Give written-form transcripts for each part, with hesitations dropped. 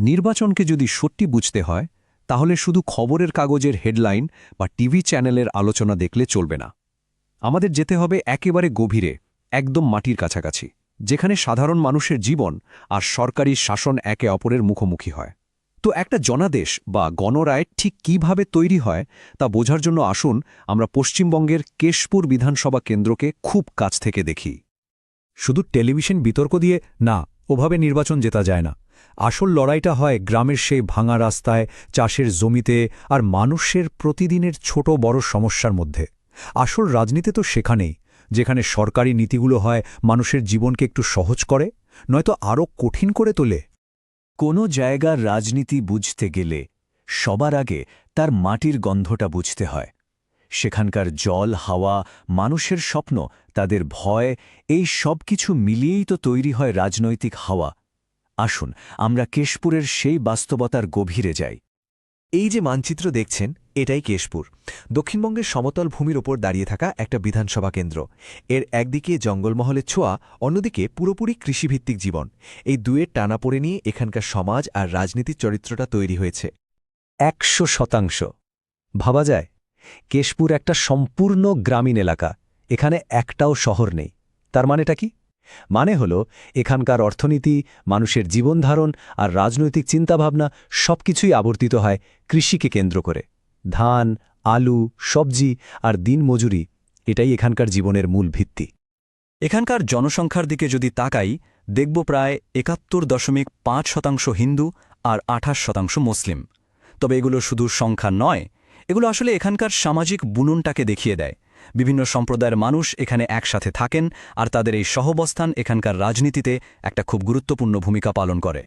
নির্বাচনকে যদি সত্যি বুঝতে হয় তাহলে শুধু খবরের কাগজের হেডলাইন বা টিভি চ্যানেলের আলোচনা দেখলে চলবে না। আমাদের যেতে হবে একেবারে গভীরে, একদম মাটির কাছাকাছি, যেখানে সাধারণ মানুষের জীবন আর সরকারি শাসন একে অপরের মুখোমুখি হয়। তো একটা জনাদেশ বা গণরায় ঠিক কিভাবে তৈরি হয় তা বোঝার জন্য আসুন আমরা পশ্চিমবঙ্গের কেশপুর বিধানসভা কেন্দ্রকে খুব কাছ থেকে দেখি। শুধু টেলিভিশন বিতর্ক দিয়ে না, ওভাবে নির্বাচন জেতা যায় না। আসল লড়াইটা হয় গ্রামের সেই ভাঙা রাস্তায়, চাষের জমিতে আর মানুষের প্রতিদিনের ছোট বড় সমস্যার মধ্যে। আসল রাজনীতি তো সেখানেই, যেখানে সরকারি নীতিগুলো হয় মানুষের জীবনকে একটু সহজ করে, নয়তো আরও কঠিন করে তোলে। কোনো জায়গার রাজনীতি বুঝতে গেলে সবার আগে তার মাটির গন্ধটা বুঝতে হয়। সেখানকার জল, হাওয়া, মানুষের স্বপ্ন, তাদের ভয়, এই সব কিছু মিলিয়েই তো তৈরি হয় রাজনৈতিক হাওয়া। আসুন আমরা কেশপুরের সেই বাস্তবতার গভীরে যাই। এই যে মানচিত্র দেখছেন, এটাই কেশপুর, দক্ষিণবঙ্গের সমতল ভূমির ওপর দাঁড়িয়ে থাকা একটা বিধানসভা কেন্দ্র। এর একদিকে জঙ্গলমহলের ছোঁয়া, অন্যদিকে পুরোপুরি কৃষিভিত্তিক জীবন। এই দুয়ের টানাপোড়ে নিয়ে এখানকার সমাজ আর রাজনীতির চরিত্রটা তৈরি হয়েছে। 100% ভাবা যায়, কেশপুর একটা সম্পূর্ণ গ্রামীণ এলাকা, এখানে একটাও শহর নেই। তার মানেটা কি? মানে হলো এখানকার অর্থনীতি, মানুষের জীবনধারণ আর রাজনৈতিক চিন্তাভাবনা সবকিছুই আবর্তিত হয় কৃষিকে কেন্দ্র করে। ধান, আলু, সবজি আর দিনমজুরি, এটাই এখানকার জীবনের মূল ভিত্তি। এখানকার জনসংখ্যার দিকে যদি তাকাই, দেখব প্রায় ৭১.৫% হিন্দু আর ২৮% মুসলিম। তবে এগুলো শুধু সংখ্যা নয়, এগুলো আসলে এখানকার সামাজিক বুননটাকে দেখিয়ে দেয়। বিভিন্ন সম্প্রদায়ের মানুষ এখানে একসাথে থাকেন, আর তাদের এই সহবস্থান এখানকার রাজনীতিতে একটা খুব গুরুত্বপূর্ণ ভূমিকা পালন করে।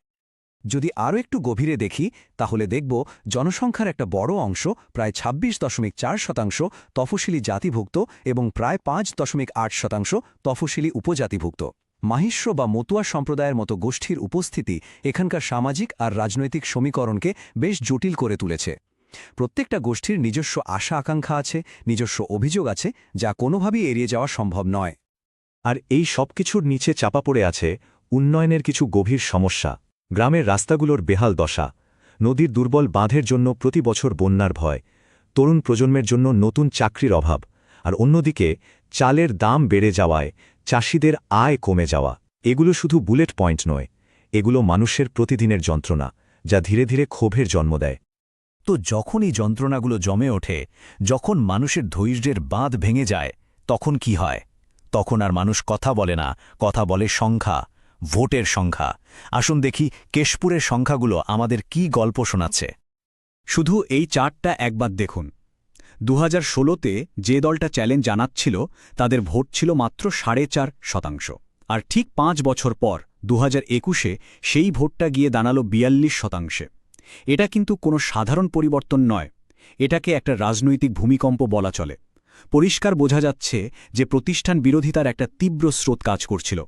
যদি আরও একটু গভীরে দেখি তাহলে দেখব জনসংখ্যার একটা বড় অংশ, প্রায় ২৬.৪% তফসিলি জাতিভুক্ত এবং প্রায় ৫.৮% তফসিলি উপজাতিভুক্ত। মাহিষ্য বা মতুয়া সম্প্রদায়ের মতো গোষ্ঠীর উপস্থিতি এখানকার সামাজিক আর রাজনৈতিক সমীকরণকে বেশ জটিল করে তুলেছে। প্রত্যেকটা গোষ্ঠীর নিজস্ব আশা আকাঙ্ক্ষা আছে, নিজস্ব অভিযোগ আছে, যা কোনোভাবেই এড়িয়ে যাওয়া সম্ভব নয়। আর এই সব কিছুর নিচে চাপা পড়ে আছে উন্নয়নের কিছু গভীর সমস্যা। গ্রামের রাস্তাগুলোর বেহাল দশা, নদীর দুর্বল বাঁধের জন্য প্রতি বছর বন্যার ভয়, তরুণ প্রজন্মের জন্য নতুন চাকরির অভাব, আর অন্যদিকে চালের দাম বেড়ে যাওয়ায় চাষিদের আয় কমে যাওয়া। এগুলো শুধু বুলেট পয়েন্ট নয়, এগুলো মানুষের প্রতিদিনের যন্ত্রণা, যা ধীরে ধীরে ক্ষোভের জন্ম দেয়। তো যখন এই যন্ত্রণাগুলো জমে ওঠে, যখন মানুষের ধৈর্যের বাঁধ ভেঙে যায়, তখন কি হয়? তখন আর মানুষ কথা বলে না, কথা বলে সংখ্যা, ভোটের সংখ্যা। আসুন দেখি কেশপুরের সংখ্যাগুলো আমাদের কি গল্প শোনাচ্ছে। শুধু এই চার্টটা একবার দেখুন। 2016তে যে দলটা চ্যালেঞ্জ জানাচ্ছিল তাদের ভোট ছিল মাত্র 4.5%, আর ঠিক 5 বছর পর 2021-এ সেই ভোটটা গিয়ে দাঁড়ালো 42%। এটা কিন্তু কোনো সাধারণ পরিবর্তন নয়, এটাকে একটা রাজনৈতিক ভূমিকম্প বলা চলে। পরিষ্কার বোঝা যাচ্ছে যে প্রতিষ্ঠান বিরোধিতার একটা তীব্র স্রোত কাজ করছিল।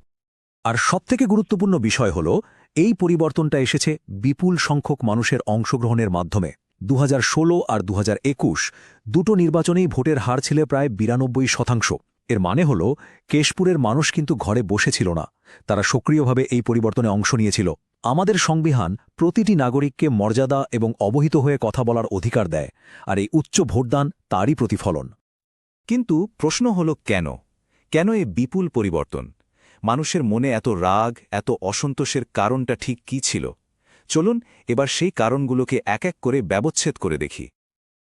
আর সবথেকে গুরুত্বপূর্ণ বিষয় হল, এই পরিবর্তনটা এসেছে বিপুল সংখ্যক মানুষের অংশগ্রহণের মাধ্যমে। 2016 আর 2021 দুটো নির্বাচনেই ভোটের হার ছিল প্রায় 92%। এর মানে হল কেশপুরের মানুষ কিন্তু ঘরে বসেছিল না, তারা সক্রিয়ভাবে এই পরিবর্তনে অংশ নিয়েছিল। আমাদের সংবিধান প্রতিটি নাগরিককে মর্যাদা এবং অবহিত হয়ে কথা বলার অধিকার দেয়, আর এই উচ্চ ভোটদান তারই প্রতিফলন। কিন্তু প্রশ্ন হল কেন এই বিপুল পরিবর্তন? মানুষের মনে এত রাগ, এত অসন্তোষের কারণটা ঠিক কী ছিল? চলুন এবার সেই কারণগুলোকে এক এক করে ব্যবচ্ছেদ করে দেখি।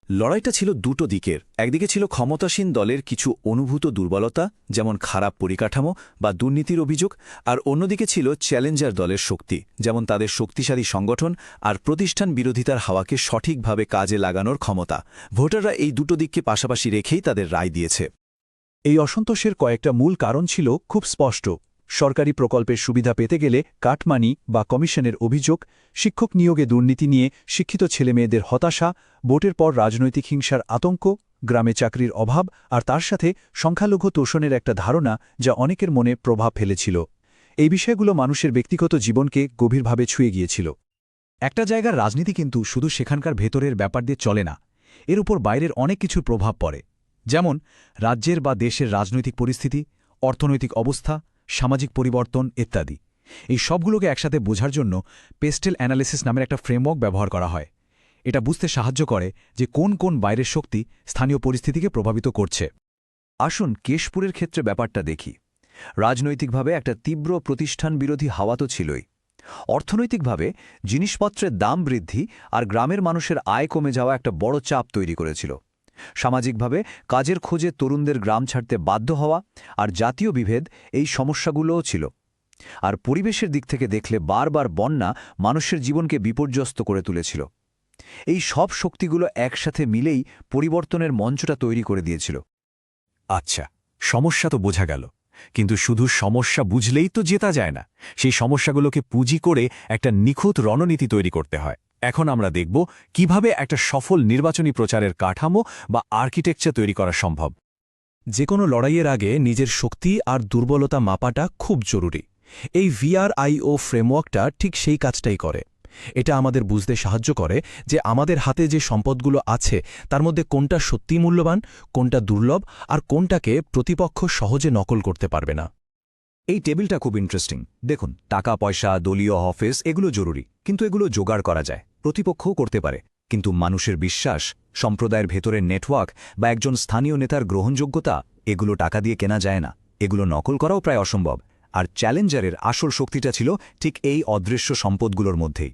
লড়াইটা ছিল দুটো দিকের। একদিকে ছিল ক্ষমতাসীন দলের কিছু অনুভূত দুর্বলতা, যেমন খারাপ পরিকাঠামো বা দুর্নীতির অভিযোগ, আর অন্যদিকে ছিল চ্যালেঞ্জার দলের শক্তি, যেমন তাদের শক্তিশালী সংগঠন আর প্রতিষ্ঠান বিরোধিতার হাওয়াকে সঠিকভাবে কাজে লাগানোর ক্ষমতা। ভোটাররা এই দুটো দিককে পাশাপাশি রেখেই তাদের রায় দিয়েছে। এই অসন্তোষের কয়েকটা মূল কারণ ছিল খুব স্পষ্ট। সরকারি প্রকল্পের সুবিধা পেতে গেলে কাটমানি বা কমিশনের অভিযোগ, শিক্ষক নিয়োগে দুর্নীতি নিয়ে শিক্ষিত ছেলেমেয়েদের হতাশা, ভোটের পর রাজনৈতিক হিংসার আতঙ্ক, গ্রামে চাকরির অভাব, আর তার সাথে সংখ্যালঘু তোষণের একটা ধারণা যা অনেকের মনে প্রভাব ফেলেছিল। এই বিষয়গুলো মানুষের ব্যক্তিগত জীবনকে গভীরভাবে ছুঁয়ে গিয়েছিল। একটা জায়গার রাজনীতি কিন্তু শুধু সেখানকার ভেতরের ব্যাপার দিয়ে চলে না, এর উপর বাইরের অনেক কিছুর প্রভাব পড়ে। যেমন রাজ্যের বা দেশের রাজনৈতিক পরিস্থিতি, অর্থনৈতিক অবস্থা, সামাজিক পরিবর্তন ইত্যাদি। এই সবগুলোকে একসাথে বোঝার জন্য পেস্টেল অ্যানালিসিস নামের একটা ফ্রেমওয়ার্ক ব্যবহার করা হয়। এটা বুঝতে সাহায্য করে যে কোন কোন বাইরের শক্তি স্থানীয় পরিস্থিতিকে প্রভাবিত করছে। আসুন কেশপুরের ক্ষেত্রে ব্যাপারটা দেখি। রাজনৈতিকভাবে একটা তীব্র প্রতিষ্ঠান বিরোধী হাওয়া তো ছিলই। অর্থনৈতিকভাবে জিনিসপত্রের দাম বৃদ্ধি আর গ্রামের মানুষের আয় কমে যাওয়া একটা বড় চাপ তৈরি করেছিল। সামাজিকভাবে কাজের খোঁজে তরুণদের গ্রাম ছাড়তে বাধ্য হওয়া আর জাতীয় বিভেদ এই সমস্যাগুলোও ছিল। আর পরিবেশের দিক থেকে দেখলে বারবার বন্যা মানুষের জীবনকে বিপর্যস্ত করে তুলেছিল। এই সব শক্তিগুলো একসাথে মিলেই পরিবর্তনের মঞ্চটা তৈরি করে দিয়েছিল। আচ্ছা, সমস্যা তো বোঝা গেল, কিন্তু শুধু সমস্যা বুঝলেই তো জেতা যায় না। সেই সমস্যাগুলোকে পুঁজি করে একটা নিখুঁত রণনীতি তৈরি করতে হয়। এখন আমরা দেখব কিভাবে একটা সফল নির্বাচনী প্রচারের কাঠামো বা আর্কিটেকচার তৈরি করা সম্ভব। যে কোনো লড়াইয়ের আগে নিজের শক্তি আর দুর্বলতা মাপাটা খুব জরুরি। এই VRIO ফ্রেমওয়ার্কটা ঠিক সেই কাজটাই করে। এটা আমাদের বুঝতে সাহায্য করে যে আমাদের হাতে যে সম্পদগুলো আছে তার মধ্যে কোনটা সত্যি মূল্যবান, কোনটা দুর্লভ, আর কোনটাকে প্রতিপক্ষ সহজে নকল করতে পারবে না। এই টেবিলটা খুব ইন্টারেস্টিং। দেখুন, টাকা পয়সা, দলীয় অফিস এগুলো জরুরি, কিন্তু এগুলো জোগাড় করা যায়, প্রতিপক্ষও করতে পারে। কিন্তু মানুষের বিশ্বাস, সম্প্রদায়ের ভেতরের নেটওয়ার্ক বা একজন স্থানীয় নেতার গ্রহণযোগ্যতা, এগুলো টাকা দিয়ে কেনা যায় না। এগুলো নকল করাও প্রায় অসম্ভব। আর চ্যালেঞ্জারের আসল শক্তিটা ছিল ঠিক এই অদৃশ্য সম্পদগুলোর মধ্যেই।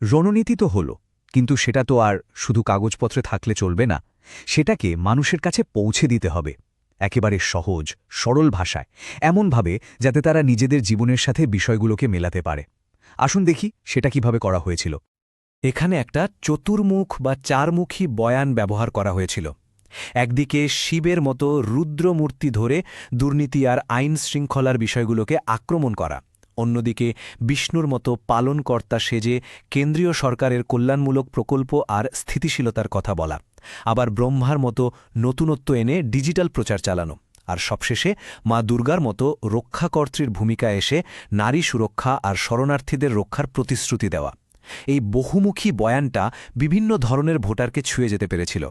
রণনীতি তো হলো, কিন্তু সেটা তো আর শুধু কাগজপত্রে থাকলে চলবে না। সেটাকে মানুষের কাছে পৌঁছে দিতে হবে, একেবারে সহজ সরল ভাষায়, এমনভাবে যাতে তারা নিজেদের জীবনের সাথে বিষয়গুলোকে মেলাতে পারে। আসুন দেখি সেটা কিভাবে করা হয়েছিল। এখানে একটা চতুর্মুখ বা চারমুখী বয়ান ব্যবহার করা হয়েছিল। একদিকে শিবের মতো রুদ্রমূর্তি ধরে দুর্নীতি আর আইন শৃঙ্খলার বিষয়গুলোকে আক্রমণ করা, অন্যদিকে বিষ্ণুর মতো পালনকর্তা সেজে কেন্দ্রীয় সরকারের কল্যাণমূলক প্রকল্প আর স্থিতিশীলতার কথা বলা, আবার ব্রহ্মার মতো নতুনত্ব এনে ডিজিটাল প্রচার চালানো, আর সবশেষে মা দুর্গার মতো রক্ষাকর্ত্রীর ভূমিকা এসে নারী সুরক্ষা আর শরণার্থীদের রক্ষার প্রতিশ্রুতি দেওয়া। এই বহুমুখী বয়ানটা বিভিন্ন ধরনের ভোটারকে ছুঁয়ে যেতে পেরেছিল।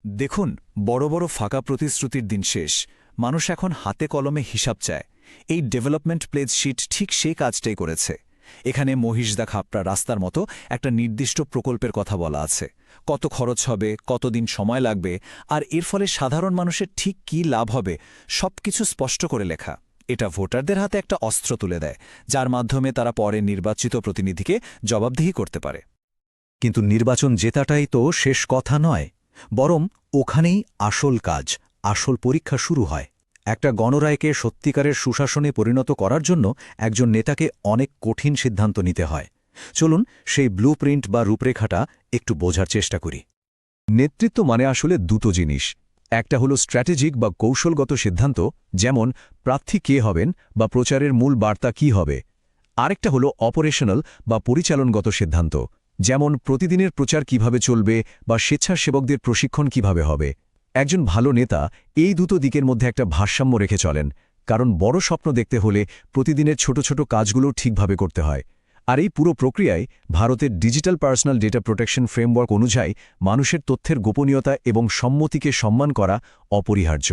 দেখুন, বড় বড় ফাঁকা প্রতিশ্রুতির দিন শেষ। মানুষ এখন হাতে কলমে হিসাব চায়। এই ডেভেলপমেন্ট প্লেজ শিট ঠিক সেই কাজটাই করেছে। এখানে মহিষদা খাপড়া রাস্তার মতো একটা নির্দিষ্ট প্রকল্পের কথা বলা আছে, কত খরচ হবে, কতদিন সময় লাগবে, আর এর ফলে সাধারণ মানুষের ঠিক কী লাভ হবে সবকিছু স্পষ্ট করে লেখা। এটা ভোটারদের হাতে একটা অস্ত্র তুলে দেয়, যার মাধ্যমে তারা পরে নির্বাচিত প্রতিনিধিকে জবাবদিহি করতে পারে। কিন্তু নির্বাচন জেতাটাই তো শেষ কথা নয়, বরং ওখানেই আসল কাজ, আসল পরীক্ষা শুরু হয়। একটা গণরায়কে সত্যিকারের সুশাসনে পরিণত করার জন্য একজন নেতাকে অনেক কঠিন সিদ্ধান্ত নিতে হয়। চলুন সেই ব্লুপ্রিন্ট বা রূপরেখাটা একটু বোঝার চেষ্টা করি। নেতৃত্ব মানে আসলে দুটো জিনিস। একটা হলো স্ট্র্যাটেজিক বা কৌশলগত সিদ্ধান্ত, যেমন প্রার্থী কে হবেন বা প্রচারের মূল বার্তা কী হবে। আরেকটা হলো অপারেশনাল বা পরিচালনগত সিদ্ধান্ত, যেমন প্রতিদিনের প্রচার কিভাবে চলবে বা স্বেচ্ছাসেবকদের প্রশিক্ষণ কিভাবে হবে। একজন ভালো নেতা এই দুটো দিকের মধ্যে একটা ভারসাম্য রেখে চলেন, কারণ বড় স্বপ্ন দেখতে হলে প্রতিদিনের ছোট ছোট কাজগুলো ঠিকভাবে করতে হয়। আর এই পুরো প্রক্রিয়ায় ভারতের digital personal data protection framework অনুযায়ী মানুষের তথ্যের গোপনীয়তা এবং সম্মতিকে সম্মান করা অপরিহার্য।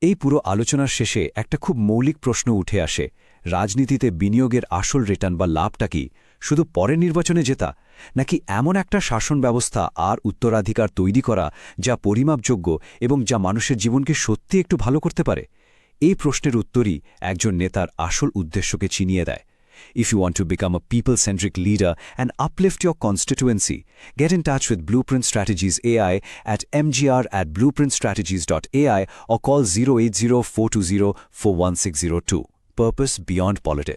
এই পুরো আলোচনার শেষে একটা খুব মৌলিক প্রশ্ন উঠে আসে, রাজনীতিতে বিনিয়োগের আসল রিটার্ন বা লাভটা কি শুধু পরের নির্বাচনে জেতা, নাকি এমন একটা শাসন ব্যবস্থা আর উত্তরাধিকার তৈরি করা যা পরিমাপযোগ্য এবং যা মানুষের জীবনকে সত্যি একটু ভালো করতে পারে? এই প্রশ্নের উত্তরই একজন নেতার আসল উদ্দেশ্যকে চিনিয়ে দেয়। If you want to become a people-centric leader and uplift your constituency, get in touch with Blueprint Strategies AI at mgr@blueprintstrategies.ai or call 080-420-41602. Purpose beyond politics.